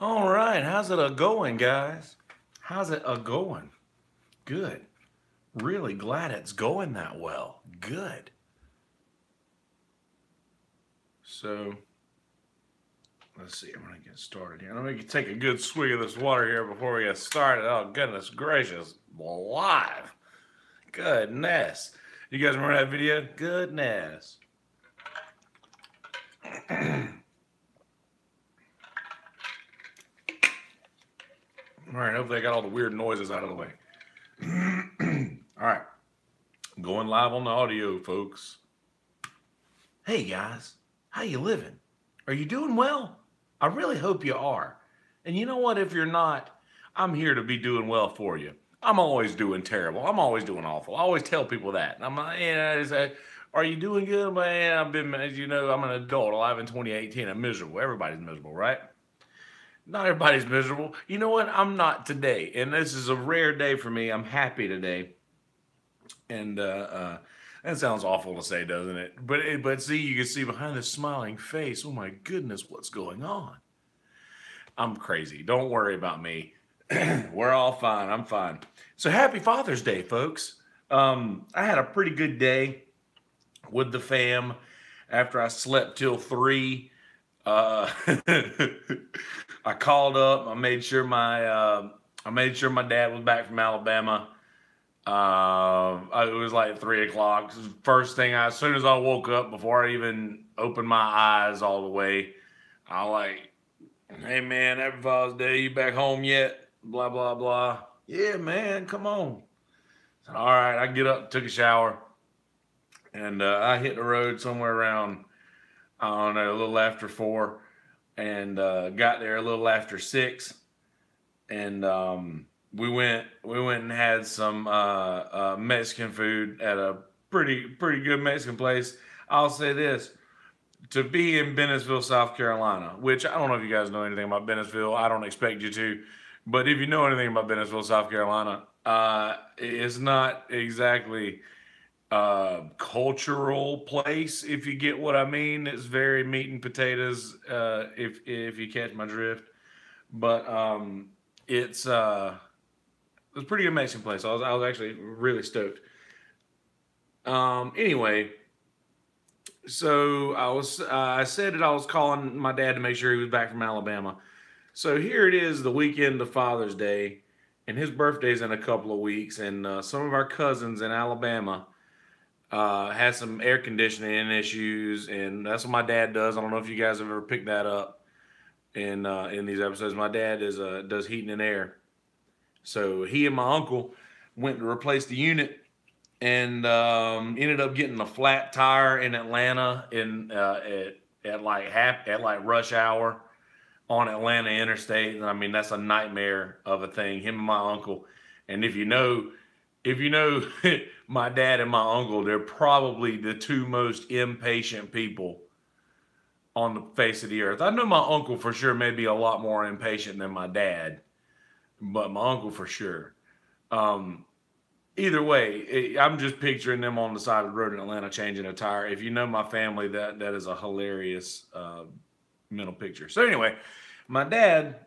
All right, how's it a going, guys? How's it a going? Good. Really glad it's going that well. Good. So, let's see. I'm gonna get started here. Let me take a good swig of this water here before we get started. Oh goodness gracious, live. Goodness. You guys remember that video? Goodness. All right. Hopefully, I got all the weird noises out of the way. All right. Going live on the audio, folks. Hey guys, how you living? Are you doing well? I really hope you are. And you know what? If you're not, I'm here to be doing well for you. I'm always doing terrible. I'm always doing awful. I always tell people that. And I'm like, I say, are you doing good? Man, I've been, as you know, I'm an adult, alive in 2018. I'm miserable. Everybody's miserable, right? Not everybody's miserable. You know what? I'm not today. And this is a rare day for me. I'm happy today. And that sounds awful to say, doesn't it? But see, you can see behind this smiling face. Oh my goodness, what's going on? I'm crazy. Don't worry about me. We're all fine. I'm fine. So happy Father's Day, folks. I had a pretty good day with the fam after I slept till 3. Uh, I called up. I made sure my dad was back from Alabama. It was like 3 o'clock. First thing, as soon as I woke up, before I even opened my eyes all the way, I like, hey man, happy Father's Day. You back home yet? Blah blah blah. Yeah, man, come on. All right, I get up, took a shower, and I hit the road somewhere around, I don't know, a little after 4, and got there a little after 6, and we went and had some Mexican food at a pretty good Mexican place. I'll say this: to be in Bennettsville, South Carolina, which I don't know if you guys know anything about Bennettsville. I don't expect you to, but if you know anything about Bennettsville, South Carolina, it's not exactly a cultural place. If you get what I mean, it's very meat and potatoes. If you catch my drift, but it's it was a pretty amazing place. I was actually really stoked. Anyway, so I said that I was calling my dad to make sure he was back from Alabama. So here it is, the weekend of Father's Day, and his birthday's in a couple of weeks. And some of our cousins in Alabama had some air conditioning issues, and that's what my dad does. I don't know if you guys have ever picked that up in these episodes. My dad does heating and air, so he and my uncle went to replace the unit and ended up getting a flat tire in Atlanta at like rush hour on Atlanta Interstate. And I mean, that's a nightmare of a thing. Him and my uncle, and if you know my dad and my uncle, they're probably the two most impatient people on the face of the earth. I know my uncle for sure may be a lot more impatient than my dad, but my uncle for sure. Um, Either way, I'm just picturing them on the side of the road in Atlanta changing a tire. If you know my family, that is a hilarious mental picture. So anyway, my dad,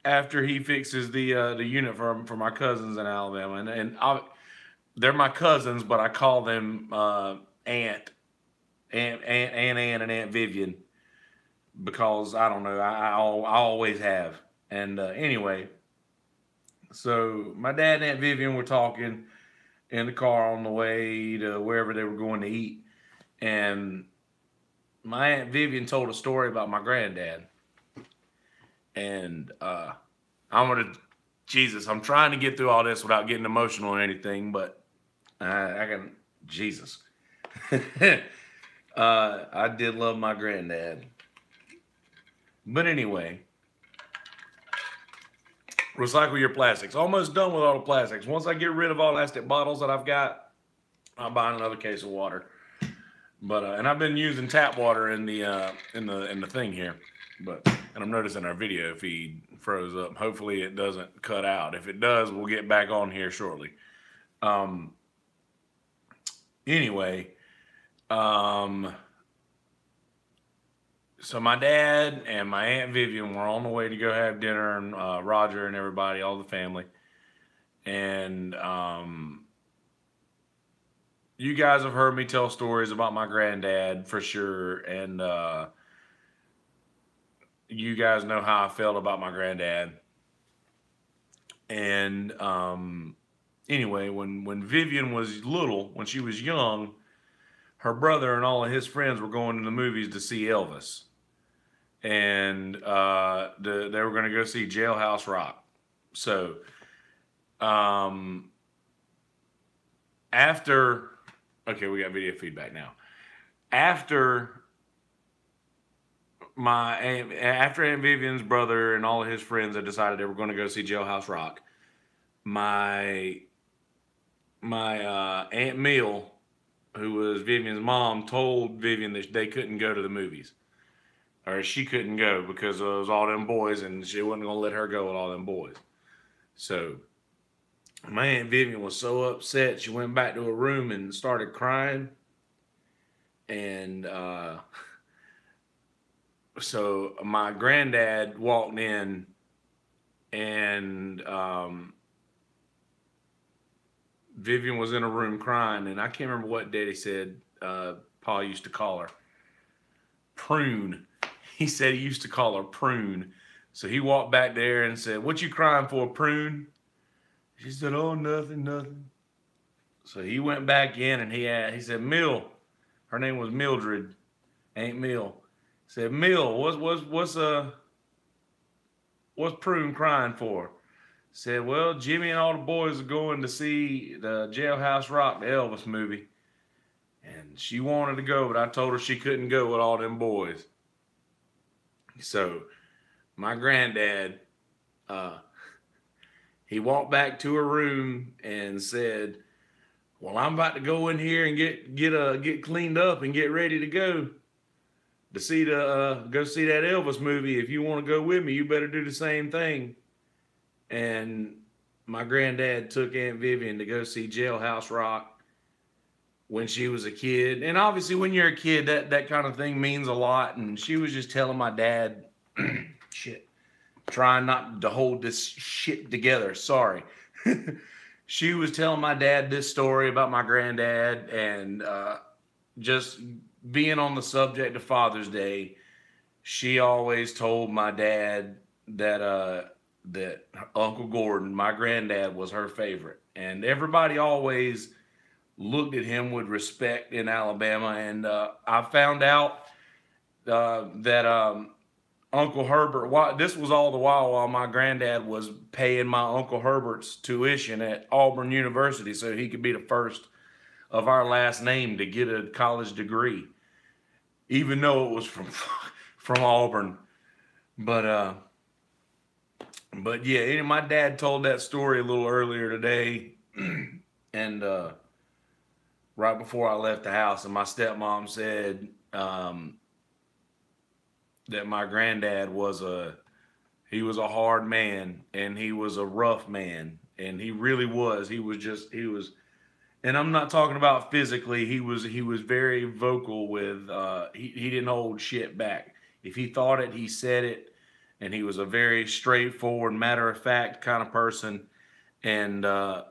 after he fixes the unit for my cousins in Alabama, they're my cousins, but I call them Aunt Ann and Aunt Vivian because I don't know, I always have. And anyway, so my dad and Aunt Vivian were talking in the car on the way to wherever they were going to eat. And my Aunt Vivian told a story about my granddad. And I'm going to, Jesus, I'm trying to get through all this without getting emotional or anything, but I can, Jesus. I did love my granddad. But anyway, recycle your plastics. Almost done with all the plastics. Once I get rid of all the plastic bottles that I've got, I'm buying another case of water. But and I've been using tap water in the thing here, but and I'm noticing our video feed froze up. Hopefully it doesn't cut out. If it does, we'll get back on here shortly. Um. Anyway, um. So my dad and my Aunt Vivian were on the way to go have dinner, and Roger and everybody, all the family. And you guys have heard me tell stories about my granddad for sure. And you guys know how I felt about my granddad. And anyway, when Vivian was little, when she was young, her brother and all of his friends were going to the movies to see Elvis. And they were going to go see Jailhouse Rock. So after, okay, we got video feedback now. After Aunt Vivian's brother and all of his friends had decided they were going to go see Jailhouse Rock, my Aunt Mill, who was Vivian's mom, told Vivian that they couldn't go to the movies, or she couldn't go because it was all them boys, and she wasn't going to let her go with all them boys. So my Aunt Vivian was so upset, she went back to her room and started crying. And so my granddad walked in, and Vivian was in a room crying, and I can't remember what Daddy said. Pa used to call her Prune. He said he used to call her Prune. So he walked back there and said, "What you crying for, Prune?" She said, "Oh, nothing, nothing." So he went back in, and he said, "Mill," her name was Mildred, Aunt Mill. Said, "Mill, what's Prune crying for?" Said, "Well, Jimmy and all the boys are going to see the Jailhouse Rock, the Elvis movie. And she wanted to go, but I told her she couldn't go with all them boys." So my granddad, he walked back to her room and said, "Well, I'm about to go in here and get cleaned up and get ready to go see that Elvis movie. If you want to go with me, you better do the same thing." And my granddad took Aunt Vivian to go see Jailhouse Rock when she was a kid. And obviously when you're a kid, that kind of thing means a lot. And she was just telling my dad, shit, trying not to hold this shit together. Sorry. She was telling my dad this story about my granddad, and just being on the subject of Father's Day, she always told my dad that that Uncle Gordon, my granddad, was her favorite. And everybody always looked at him with respect in Alabama. And I found out that Uncle Herbert, this was all the while my granddad was paying my Uncle Herbert's tuition at Auburn University so he could be the first of our last name to get a college degree, even though it was from Auburn. But yeah, my dad told that story a little earlier today, and right before I left the house, and my stepmom said that my granddad was a hard man, and he was a rough man, and he really was. He was, and I'm not talking about physically. He was very vocal with. He didn't hold shit back. If he thought it, he said it. And he was a very straightforward, matter-of-fact kind of person. And my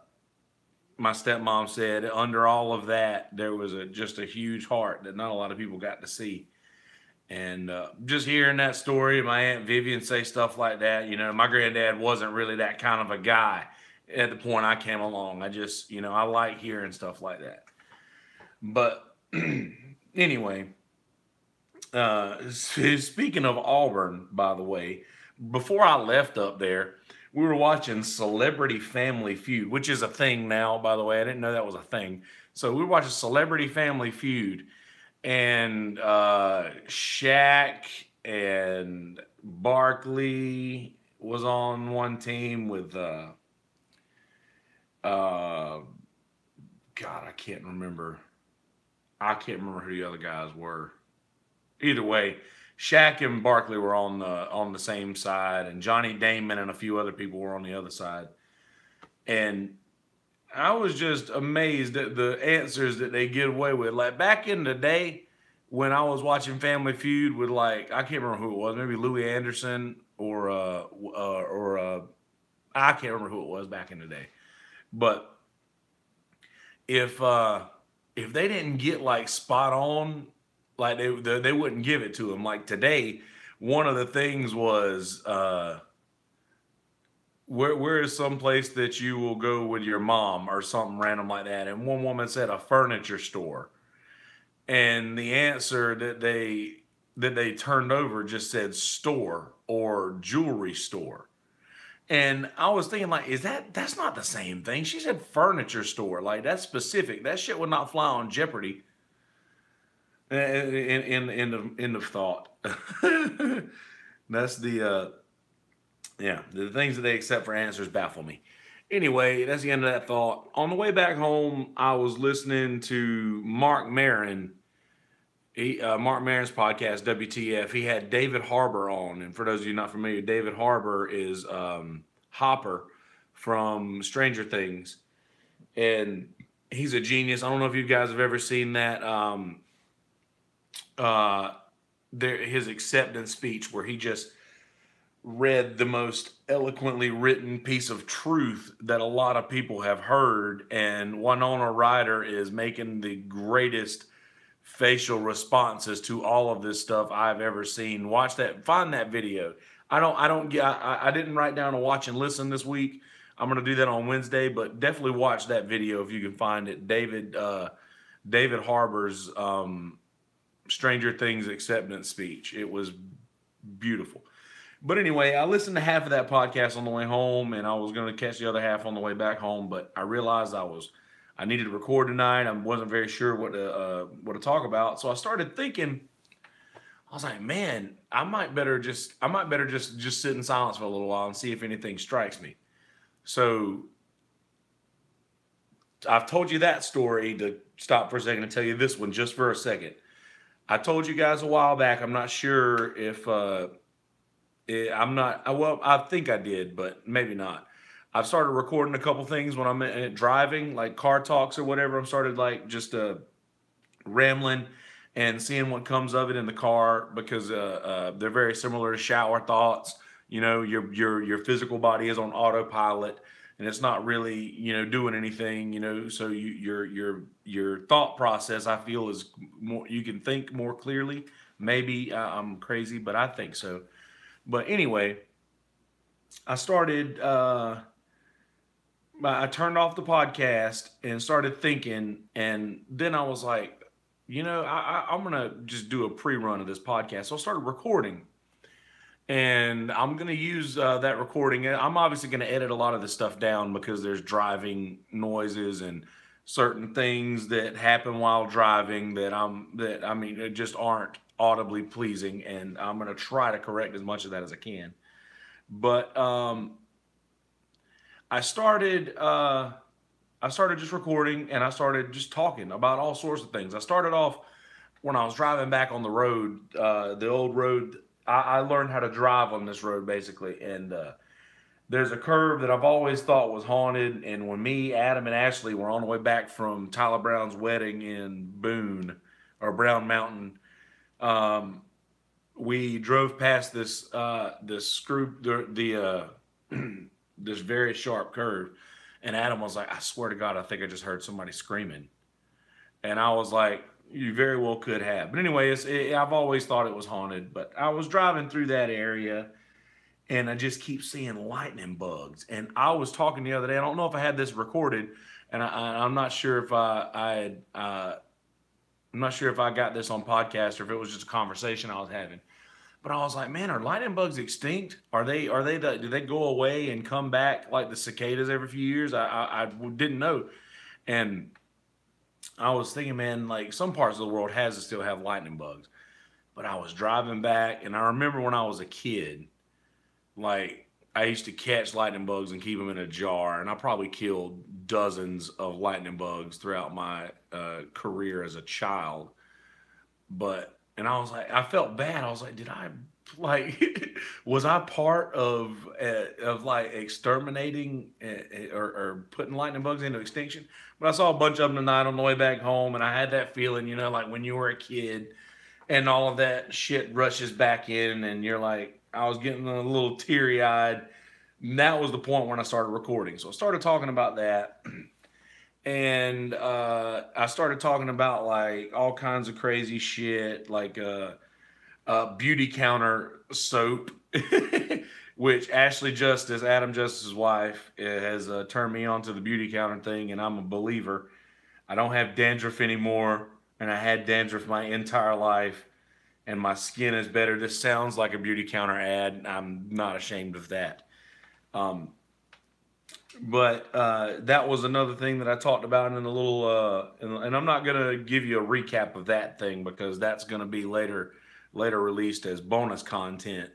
stepmom said under all of that, there was just a huge heart that not a lot of people got to see. And just hearing that story, my Aunt Vivian say stuff like that, my granddad wasn't really that kind of a guy at the point I came along. I just, I like hearing stuff like that. But anyway, speaking of Auburn, by the way, before I left up there, we were watching Celebrity Family Feud, which is a thing now, by the way. I didn't know that was a thing. So we were watching Celebrity Family Feud, and Shaq and Barkley was on one team with God, I can't remember who the other guys were. Either way, Shaq and Barkley were on the same side, and Johnny Damon and a few other people were on the other side. And I was just amazed at the answers that they get away with. Like back in the day, when I was watching Family Feud with like I can't remember who it was, maybe Louis Anderson or I can't remember who it was back in the day. But if uh if they didn't get like spot on, like they wouldn't give it to him. Like today, one of the things was where is some place that you will go with your mom or something random like that? And one woman said a furniture store, and the answer that they turned over just said store or jewelry store. And I was thinking, like, that's not the same thing? She said furniture store, like that's specific. That shit would not fly on Jeopardy. In the thought. That's yeah, the things that they accept for answers baffle me. Anyway, that's the end of that thought. On the way back home, I was listening to Mark Maron. Mark Maron's podcast, WTF. He had David Harbour on, and for those of you not familiar, David Harbour is Hopper from Stranger Things, and he's a genius. I don't know if you guys have ever seen that. His acceptance speech where he just read the most eloquently written piece of truth that a lot of people have heard, and Winona Ryder is making the greatest facial responses to all of this stuff I've ever seen. Watch that, find that video. I didn't write down a watch and listen this week. I'm gonna do that on Wednesday, but definitely watch that video if you can find it. David Harbour's Stranger Things acceptance speech. It was beautiful. But anyway, I listened to half of that podcast on the way home, and I was going to catch the other half on the way back home. But I realized I needed to record tonight. I wasn't very sure what to talk about, so I started thinking. I was like, man, I might better just sit in silence for a little while and see if anything strikes me. So I've told you that story to stop for a second and tell you this one just for a second. I told you guys a while back. I'm not sure if I'm not. Well, I think I did, but maybe not. I've started recording a couple things when I'm driving, like car talks or whatever. I've started like just rambling and seeing what comes of it in the car because they're very similar to shower thoughts. You know, your physical body is on autopilot and it's not really, you know, doing anything, you know, so your thought process, I feel, is more, you can think more clearly. Maybe I'm crazy, but I think so. But anyway, I started I turned off the podcast and started thinking, and then I was like, you know, I'm gonna just do a pre-run of this podcast. So I started recording, and I'm going to use that recording. I'm obviously going to edit a lot of this stuff down because there's driving noises and certain things that happen while driving that I mean, it just aren't audibly pleasing. And I'm going to try to correct as much of that as I can. But I started just recording, and I started just talking about all sorts of things. I started off when I was driving back on the road, the old road. I learned how to drive on this road basically, and there's a curve that I've always thought was haunted. And when me, Adam, and Ashley were on the way back from Tyler Brown's wedding in Boone or Brown Mountain, we drove past this this very sharp curve, and Adam was like, "I swear to God, I think I just heard somebody screaming," and I was like, you very well could have. But anyway, I've always thought it was haunted. But I was driving through that area, and I just keep seeing lightning bugs. And I was talking the other day. I don't know if I had this recorded, and I'm not sure if I'm not sure if I got this on podcast or if it was just a conversation I was having. But I was like, man, are lightning bugs extinct? Do they go away and come back like the cicadas every few years? I didn't know. And I was thinking, man, like some parts of the world has to still have lightning bugs. But I was driving back, and I remember when I was a kid, like I used to catch lightning bugs and keep them in a jar, and I probably killed dozens of lightning bugs throughout my career as a child. And I was like, I felt bad. I was like, did I like, was I part of like exterminating or putting lightning bugs into extinction? But I saw a bunch of them tonight on the way back home, and I had that feeling, you know, like when you were a kid and all of that shit rushes back in, and you're like, I was getting a little teary eyed. That was the point when I started recording. So I started talking about that. And I started talking about like all kinds of crazy shit, like beauty counter soap, which Ashley Justice, Adam Justice's wife, has turned me on to the beauty counter thing, and I'm a believer. I don't have dandruff anymore, and I had dandruff my entire life, and my skin is better. This sounds like a beauty counter ad. I'm not ashamed of that. Um, but that was another thing that I talked about in a little, and I'm not going to give you a recap of that thing because that's going to be later released as bonus content.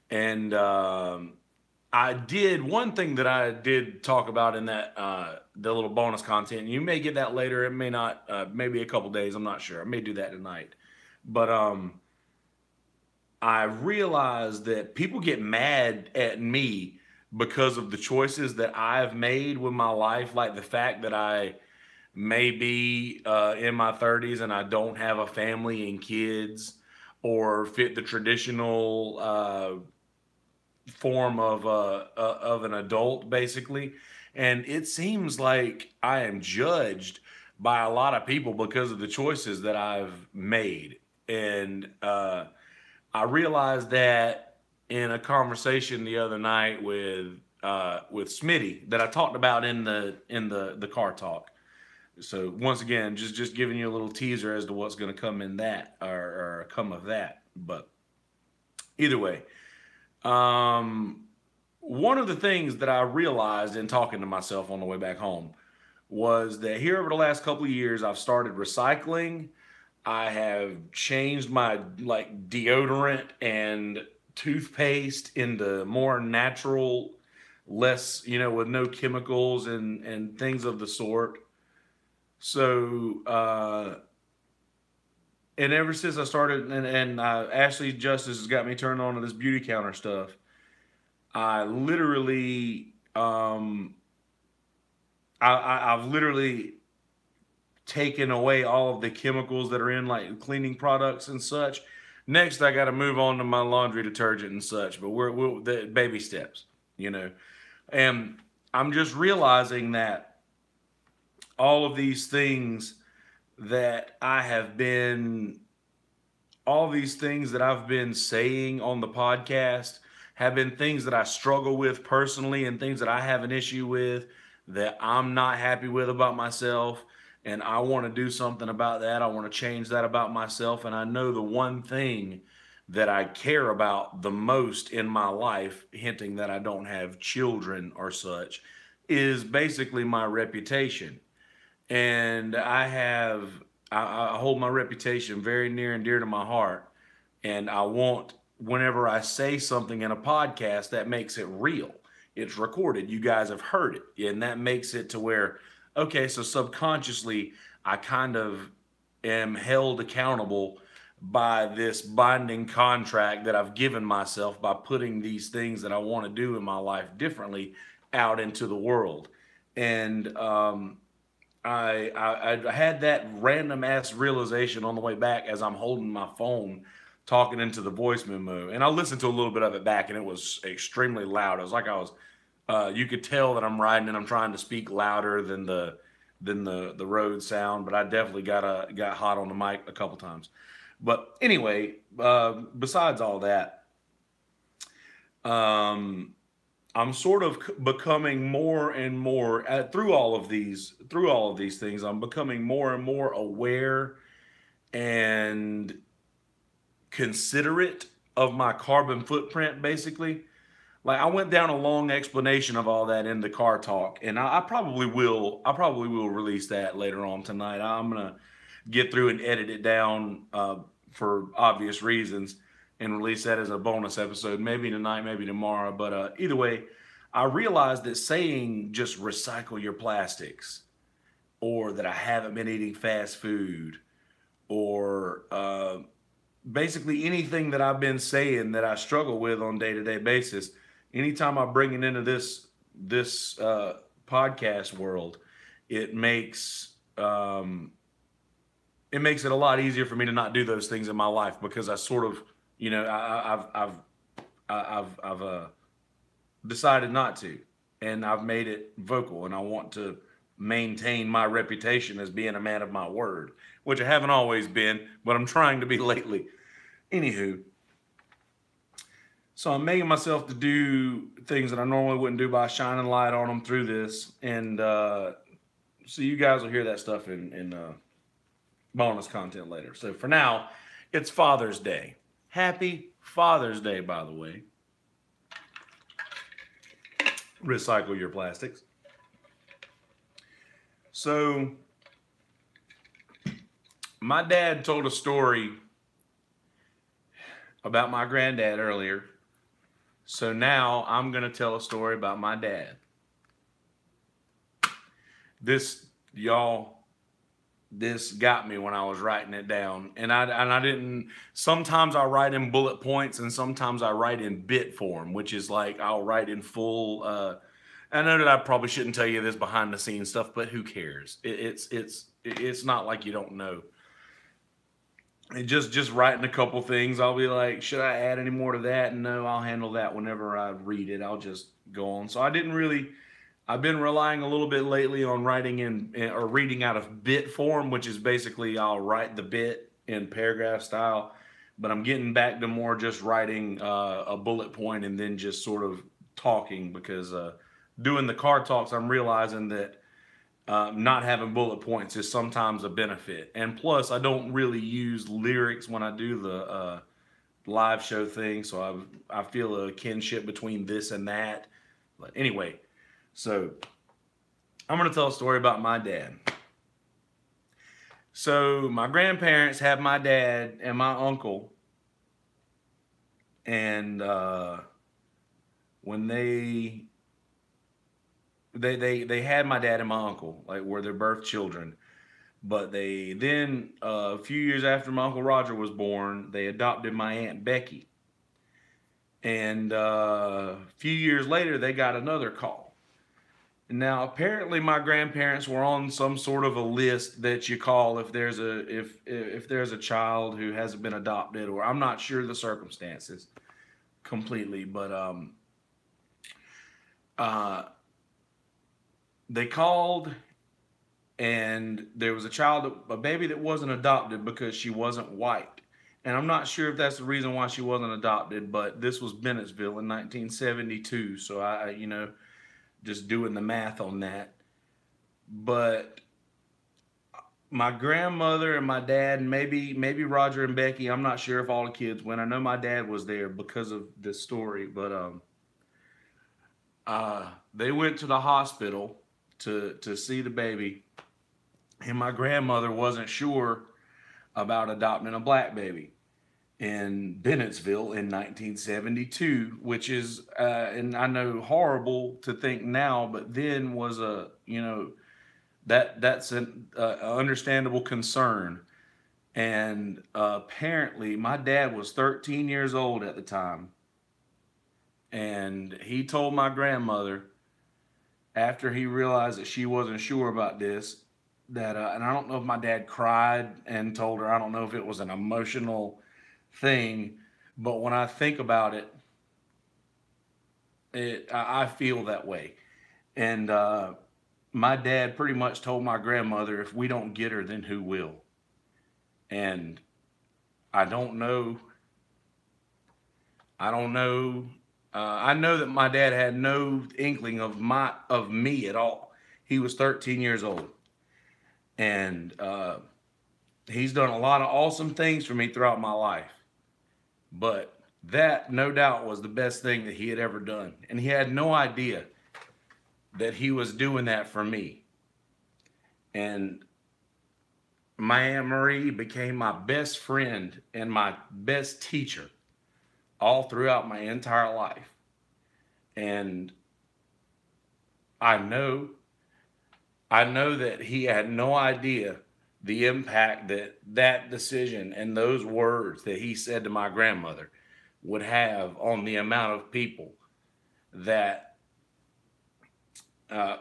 And I did one thing that I did talk about in that the little bonus content. You may get that later. It may not. Maybe a couple days. I'm not sure. I may do that tonight. But I realized that people get mad at me because of the choices that I've made with my life, like the fact that I may be in my 30s and I don't have a family and kids or fit the traditional form of an adult, basically. And it seems like I am judged by a lot of people because of the choices that I've made. And I realized that in a conversation the other night with Smitty that I talked about in the car talk. So once again, just giving you a little teaser as to what's going to come in that or come of that. But either way, one of the things that I realized in talking to myself on the way back home was that here over the last couple of years, I've started recycling. I have changed my like deodorant and toothpaste into more natural, less, with no chemicals and things of the sort. So, and ever since I started, and Ashley Justice has got me turned on to this beauty counter stuff. I literally, I've literally taken away all of the chemicals that are in like cleaning products and such. Next, I got to move on to my laundry detergent and such. But we're the baby steps, and I'm just realizing that all of these things that I have been, all these things that I've been saying on the podcast have been things that I struggle with personally and things that I have an issue with that I'm not happy with about myself. And I want to do something about that. I want to change that about myself. And I know the one thing that I care about the most in my life, hinting that I don't have children or such, is basically my reputation. And I hold my reputation very near and dear to my heart. And I want, whenever I say something in a podcast, that makes it real. It's recorded. You guys have heard it. And that makes it to where, okay, so subconsciously, I kind of am held accountable by this binding contract that I've given myself by putting these things that I want to do in my life differently out into the world. And I had that random ass realization on the way back as I'm holding my phone talking into the voice memo. And I listened to a little bit of it back and it was extremely loud. It was like you could tell that I'm riding and I'm trying to speak louder than the road sound, but I definitely got hot on the mic a couple times. But anyway, besides all that, I'm sort of becoming more and more through all of these things. I'm becoming more and more aware and considerate of my carbon footprint, basically. Like I went down a long explanation of all that in the car talk, and I probably will. I probably will release that later on tonight. I'm gonna get through and edit it down for obvious reasons, and release that as a bonus episode, maybe tonight, maybe tomorrow. But either way, I realized that saying just recycle your plastics, or that I haven't been eating fast food, or basically anything that I've been saying that I struggle with on day-to-day basis, anytime I bring it into this podcast world, it makes it makes it a lot easier for me to not do those things in my life, because I sort of, I've decided not to, and I've made it vocal, and I want to maintain my reputation as being a man of my word, which I haven't always been, but I'm trying to be lately. Anywho, so I'm making myself to do things that I normally wouldn't do by shining light on them through this, and so you guys will hear that stuff in bonus content later. So for now, it's Father's Day. Happy Father's Day, by the way. Recycle your plastics. So my dad told a story about my granddad earlier. So now I'm going to tell a story about my dad. This got me when I was writing it down. And I didn't, sometimes I write in bullet points and sometimes I write in bit form, which is like I'll write in full. I know that I probably shouldn't tell you this behind the scenes stuff, but who cares? It's not like you don't know. And just writing a couple things, I'll be like, should I add any more to that? And no, I'll handle that whenever I read it. I'll just go on. So I've been relying a little bit lately on writing or reading out of bit form, which is basically I'll write the bit in paragraph style, but I'm getting back to more just writing a bullet point and then just sort of talking, because doing the car talks, I'm realizing that not having bullet points is sometimes a benefit. And plus, I don't really use lyrics when I do the live show thing, so I feel a kinship between this and that. But anyway, so I'm going to tell a story about my dad. So my grandparents had my dad and my uncle, and when they had my dad and my uncle, like, were their birth children. But they then, a few years after my Uncle Roger was born, they adopted my Aunt Becky. And a few years later, they got another call. Now, apparently my grandparents were on some sort of a list that you call if there's a child who hasn't been adopted, or I'm not sure the circumstances completely, but they called, and there was a baby that wasn't adopted because she wasn't white. And I'm not sure if that's the reason why she wasn't adopted, but this was Bennettsville in 1972. So I just doing the math on that. But my grandmother and my dad, and maybe Roger and Becky, I'm not sure if all the kids went. I know my dad was there because of this story, but they went to the hospital to see the baby, and my grandmother wasn't sure about adopting a black baby in Bennettsville in 1972, which is, and I know, horrible to think now, but then was that's an understandable concern. And apparently my dad was 13 years old at the time, and he told my grandmother, after he realized that she wasn't sure about this, that, and I don't know if my dad cried and told her, I don't know if it was an emotional thing, but when I think about it, I feel that way. And my dad pretty much told my grandmother, if we don't get her, then who will? And I don't know. I know that my dad had no inkling of me at all. He was 13 years old, and he's done a lot of awesome things for me throughout my life. But that, no doubt, was the best thing that he had ever done, and he had no idea that he was doing that for me. And my Aunt Marie became my best friend and my best teacher all throughout my entire life. And I know that he had no idea the impact that decision and those words that he said to my grandmother would have on the amount of people that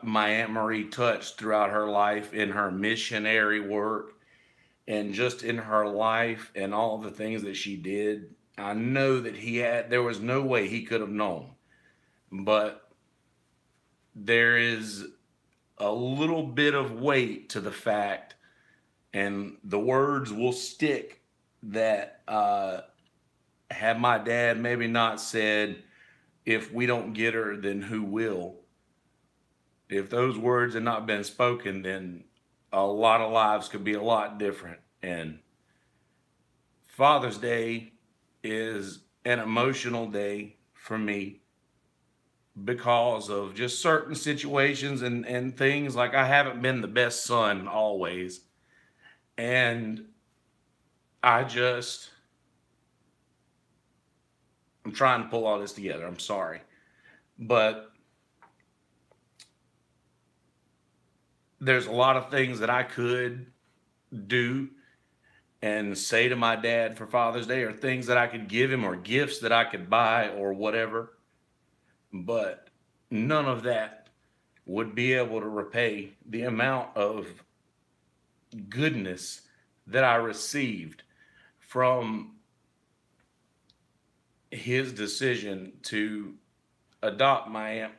my Aunt Marie touched throughout her life in her missionary work and just in her life and all the things that she did, I know that there was no way he could have known. But there is a little bit of weight to the fact, and the words will stick, that had my dad maybe not said, if we don't get her, then who will? If those words had not been spoken, then a lot of lives could be a lot different. And Father's Day is an emotional day for me because of just certain situations and things. Like, I haven't been the best son always. And I'm trying to pull all this together. I'm sorry. But there's a lot of things that I could do and say to my dad for Father's Day, or things that I could give him, or gifts that I could buy, or whatever. But none of that would be able to repay the amount of goodness that I received from his decision to adopt my aunt.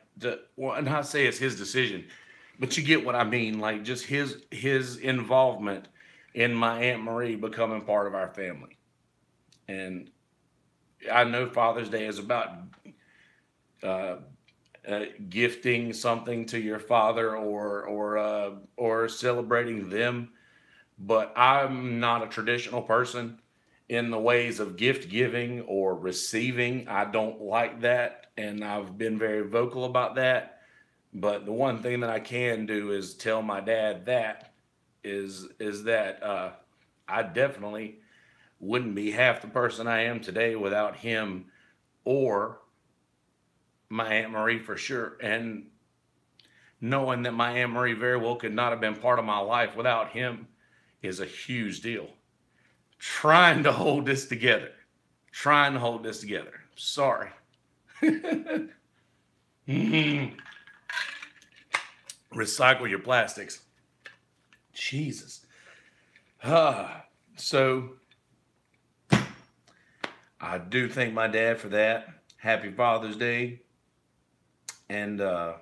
Well, and I say it's his decision, but you get what I mean. Like, just his involvement in my Aunt Marie becoming part of our family. And I know Father's Day is about uh, gifting something to your father, or celebrating them. But I'm not a traditional person in the ways of gift giving or receiving. I don't like that, and I've been very vocal about that. But the one thing that I can do is tell my dad that is that I definitely wouldn't be half the person I am today without him, or my Aunt Marie for sure. And knowing that my Aunt Marie very well could not have been part of my life without him is a huge deal. Trying to hold this together. Trying to hold this together. Sorry. Recycle your plastics. Jesus. So I do thank my dad for that. Happy Father's Day. And I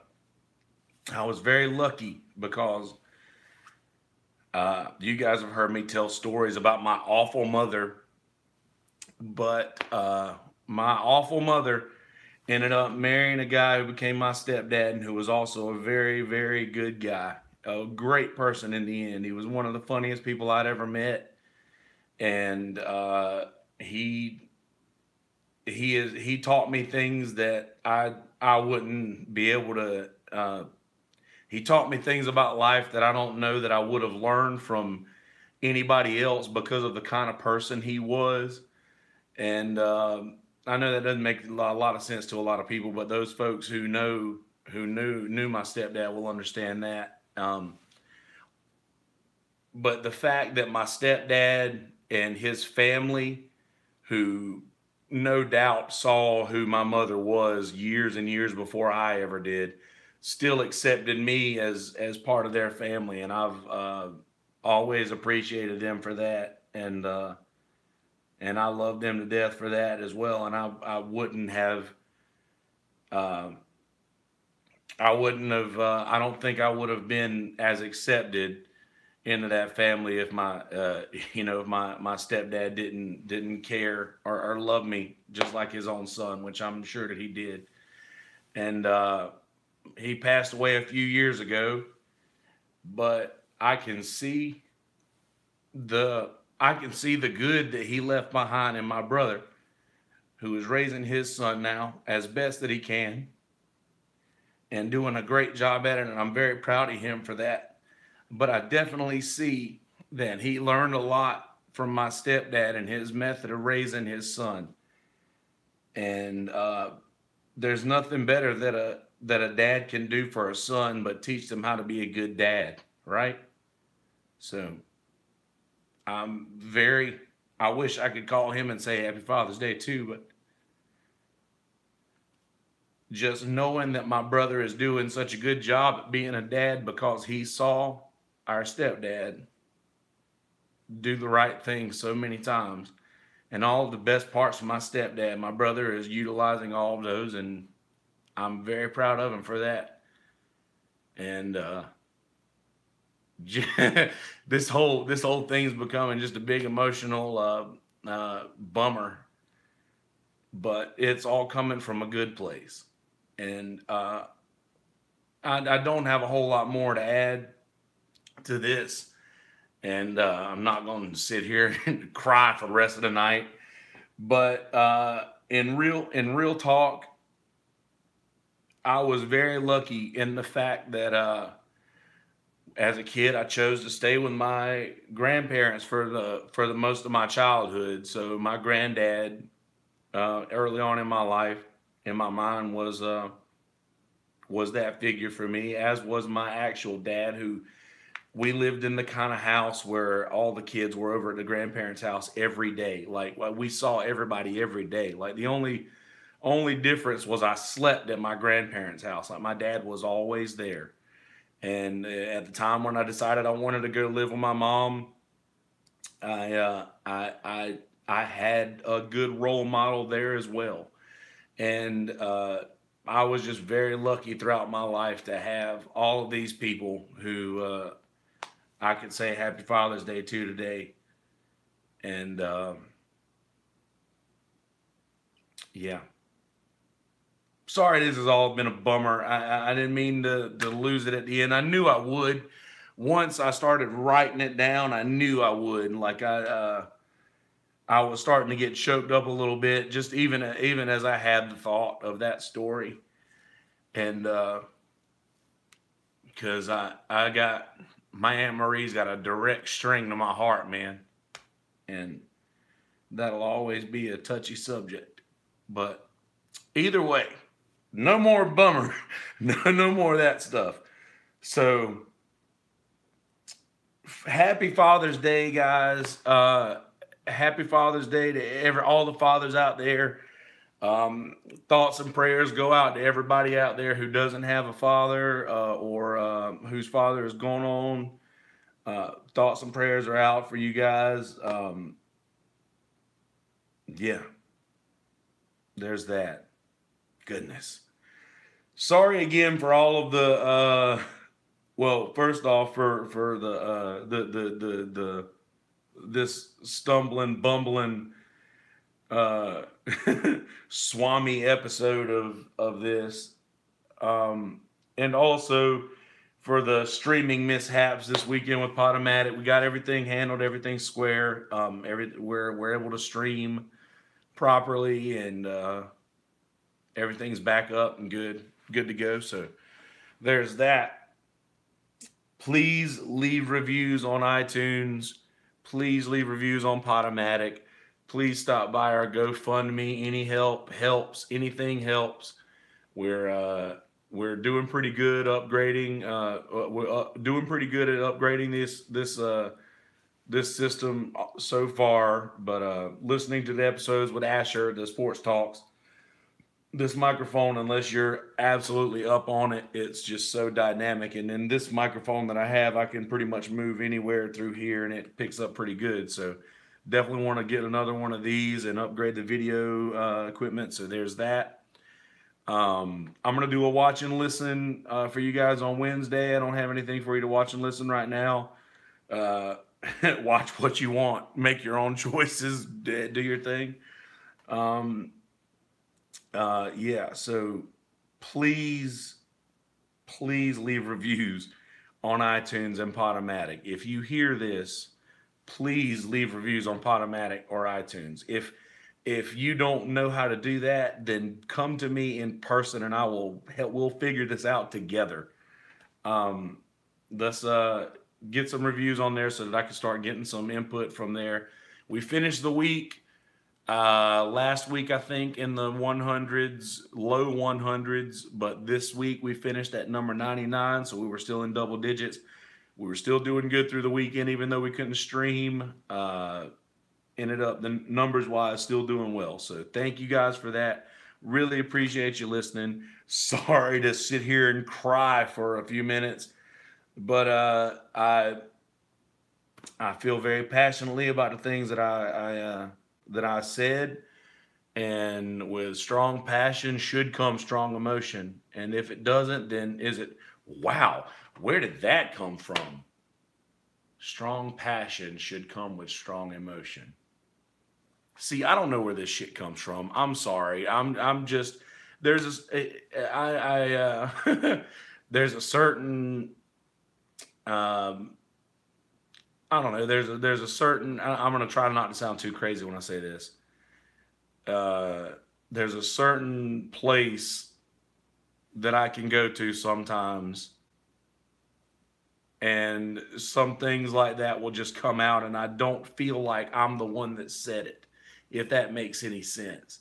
was very lucky because you guys have heard me tell stories about my awful mother, but my awful mother ended up marrying a guy who became my stepdad, and who was also a very, very good guy, a great person in the end. He was one of the funniest people I'd ever met, and he taught me things that I wouldn't be able to. He taught me things about life that I don't know that I would have learned from anybody else, because of the kind of person he was. And I know that doesn't make a lot of sense to a lot of people, but those folks who knew my stepdad will understand that. But the fact that my stepdad and his family, who no doubt saw who my mother was years and years before I ever did, still accepted me as part of their family, and I've always appreciated them for that, and I love them to death for that as well. And I wouldn't have, I don't think I would have been as accepted into that family if my if my stepdad didn't care, or love me just like his own son, which I'm sure that he did. And he passed away a few years ago, but I can see the good that he left behind in my brother, who is raising his son now as best that he can and doing a great job at it, and I'm very proud of him for that. But I definitely see that he learned a lot from my stepdad and his method of raising his son. And there's nothing better that a dad can do for a son but teach them how to be a good dad, right? So I wish I could call him and say Happy Father's Day too, but just knowing that my brother is doing such a good job at being a dad because he saw our stepdad do the right thing so many times. And all of the best parts of my stepdad, my brother is utilizing all of those, and I'm very proud of him for that. And this whole thing's becoming just a big emotional bummer, but it's all coming from a good place. And I don't have a whole lot more to add to this, and I'm not going to sit here and cry for the rest of the night. But in real talk, I was very lucky in the fact that as a kid, I chose to stay with my grandparents for the most of my childhood. So my granddad, early on in my life, in my mind, was that figure for me, as was my actual dad, who we lived in the kind of house where all the kids were over at the grandparents' house every day. Like we saw everybody every day. Like the only difference was I slept at my grandparents' house. Like my dad was always there. And at the time when I decided I wanted to go live with my mom, I had a good role model there as well. And I was just very lucky throughout my life to have all of these people who I could say Happy Father's Day to today. And yeah, sorry this has all been a bummer. I didn't mean to lose it at the end. I knew I would. Once I started writing it down, I knew I would. Like I was starting to get choked up a little bit, just even as I had the thought of that story. And because I got my Aunt Marie's got a direct string to my heart, man, and that'll always be a touchy subject. But either way, no more bummer, no more of that stuff. So happy Father's Day, guys. Happy Father's Day to all the fathers out there. Thoughts and prayers go out to everybody out there who doesn't have a father or whose father is going on. Thoughts and prayers are out for you guys. Yeah, there's that. Goodness. Sorry again for all of the. Well, first off, for the this stumbling, bumbling uh Swami episode of this, and also for the streaming mishaps this weekend with Podomatic. We got everything handled, everything square. We're able to stream properly, and everything's back up and good to go. So there's that. Please leave reviews on iTunes. Please leave reviews on Podomatic. Please stop by our GoFundMe. Any help helps. Anything helps. We're doing pretty good upgrading. We're doing pretty good at upgrading this system so far. But listening to the episodes with Asher, the sports talks, this microphone, unless you're absolutely up on it, it's just so dynamic. And then this microphone that I have, I can pretty much move anywhere through here, and it picks up pretty good. So definitely want to get another one of these and upgrade the video equipment. So there's that. I'm gonna do a watch and listen for you guys on Wednesday. I don't have anything for you to watch and listen right now. Watch what you want, make your own choices, do your thing. Yeah, so please leave reviews on iTunes and Podomatic. If you hear this, please leave reviews on Podomatic or iTunes. If you don't know how to do that, then come to me in person, and we'll figure this out together. Let's get some reviews on there so that I can start getting some input from there. We finished the week last week, I think, in the 100s, low 100s, but this week we finished at number 99, so we were still in double digits. We were still doing good through the weekend, even though we couldn't stream. Ended up, the numbers wise, still doing well. So thank you guys for that. Really appreciate you listening. Sorry to sit here and cry for a few minutes, but I feel very passionately about the things that I said, and with strong passion should come strong emotion. And if it doesn't, then is it? Wow, where did that come from? Strong passion should come with strong emotion. See, I don't know where this shit comes from. I'm sorry. I'm just there's there's a certain um I don't know. There's a certain. I'm gonna try not to sound too crazy when I say this. Uh, there's a certain place that I can go to sometimes, and some things like that will just come out, and I don't feel like I'm the one that said it. If that makes any sense,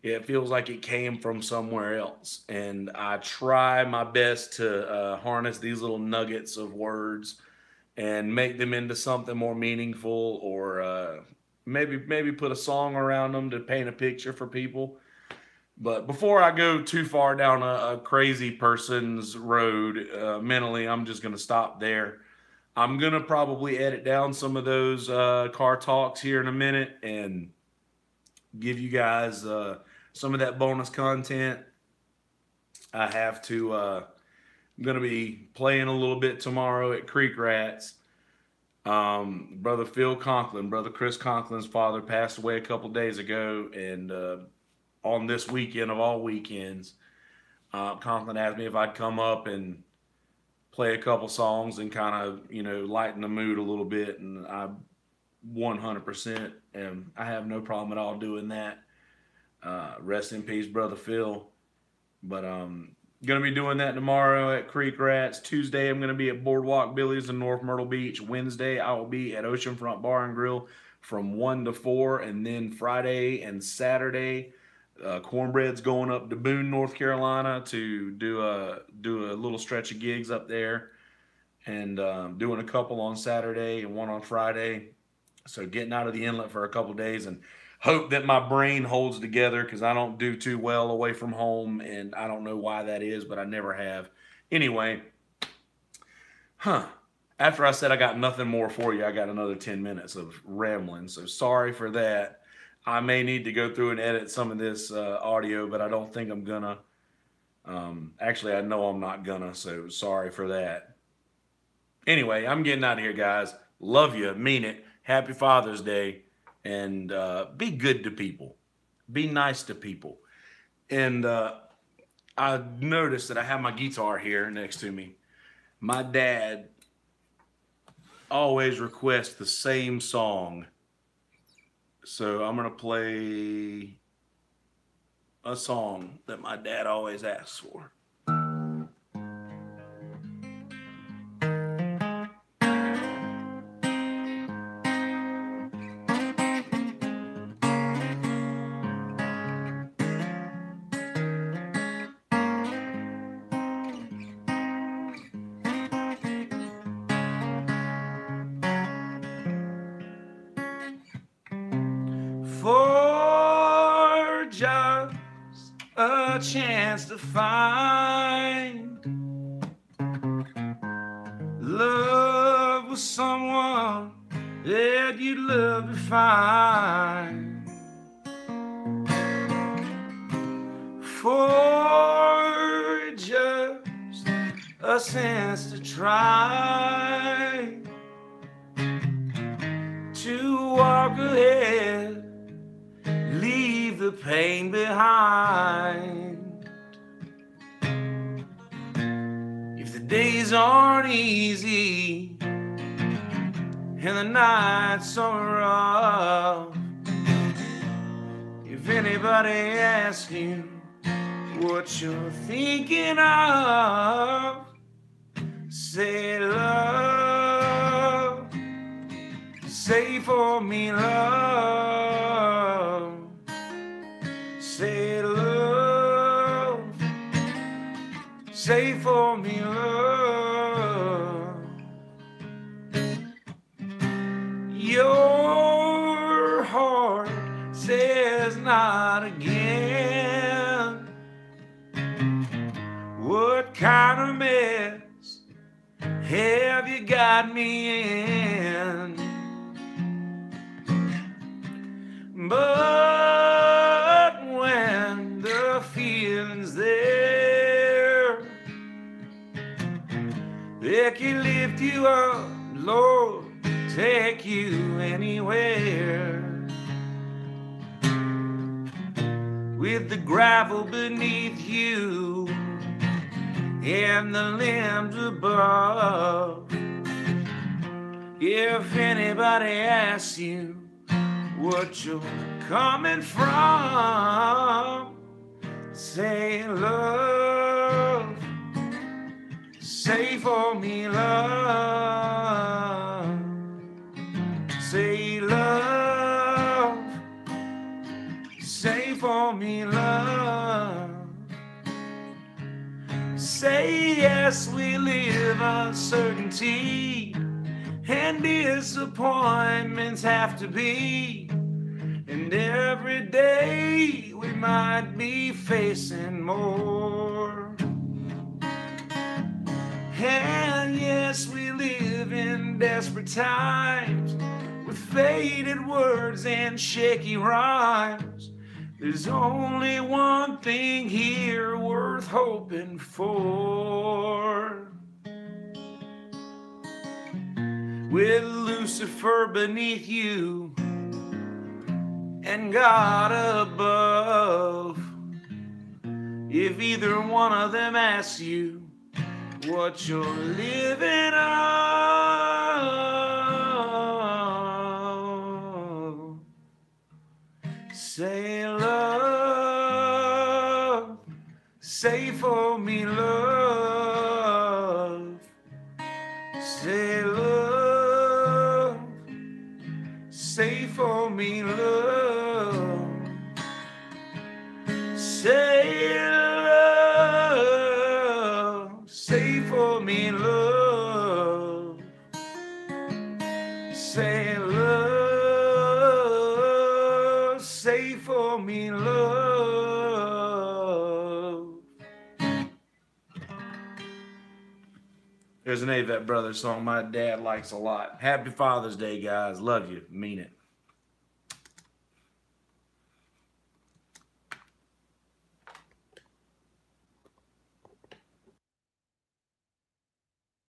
it feels like it came from somewhere else, and I try my best to harness these little nuggets of words and make them into something more meaningful, or maybe put a song around them to paint a picture for people. But before I go too far down a crazy person's road mentally, I'm just going to stop there. I'm going to probably edit down some of those car talks here in a minute and give you guys some of that bonus content. I have to I'm going to be playing a little bit tomorrow at Creek Rats. Brother Phil Conklin, brother Chris Conklin's father, passed away a couple days ago, and on this weekend of all weekends, Conklin asked me if I'd come up and play a couple songs and kind of, lighten the mood a little bit, and I 100%, and I have no problem at all doing that. Rest in peace, brother Phil. But gonna be doing that tomorrow at Creek Rats. Tuesday, I'm gonna be at Boardwalk Billy's in North Myrtle Beach. Wednesday, I will be at Oceanfront Bar and Grill from 1 to 4, and then Friday and Saturday, Cornbread's going up to Boone, North Carolina, to do a little stretch of gigs up there, and doing a couple on Saturday and one on Friday. So getting out of the inlet for a couple days, and hope that my brain holds together, because I don't do too well away from home, and I don't know why that is, but I never have. Anyway, after I said I got nothing more for you, I got another 10 minutes of rambling, so sorry for that. I may need to go through and edit some of this audio, but I don't think I'm gonna. Actually, I know I'm not gonna, so sorry for that. Anyway, I'm getting out of here, guys. Love you, mean it. Happy Father's Day. And be good to people. Be nice to people. And I noticed that I have my guitar here next to me. My dad always requests the same song. So I'm going to play a song that my dad always asks for. For just a chance to find love with someone that you'd love to find. For just a chance to try to walk ahead, leave the pain behind. If the days aren't easy and the nights are rough, if anybody asks you what you're thinking of, say love, say for me love. Say love, say for me love. Your heart says not again. What kind of mess have you got me in? But when the feeling's there, they can lift you up, Lord, take you anywhere. With the gravel beneath you and the limbs above, if anybody asks you what you're coming from, say love, say for me love, say love, say for me love. Say yes, we live uncertainty, and disappointments have to be, and every day we might be facing more. And yes, we live in desperate times with faded words and shaky rhymes. There's only one thing here worth hoping for. With Lucifer beneath you and God above, if either one of them asks you what you're living on, say love, say for me love, say love, say for me love, say love, say for me love, say love, say for me love. There's an Avett Brothers song my dad likes a lot. Happy Father's Day, guys. Love you. Mean it.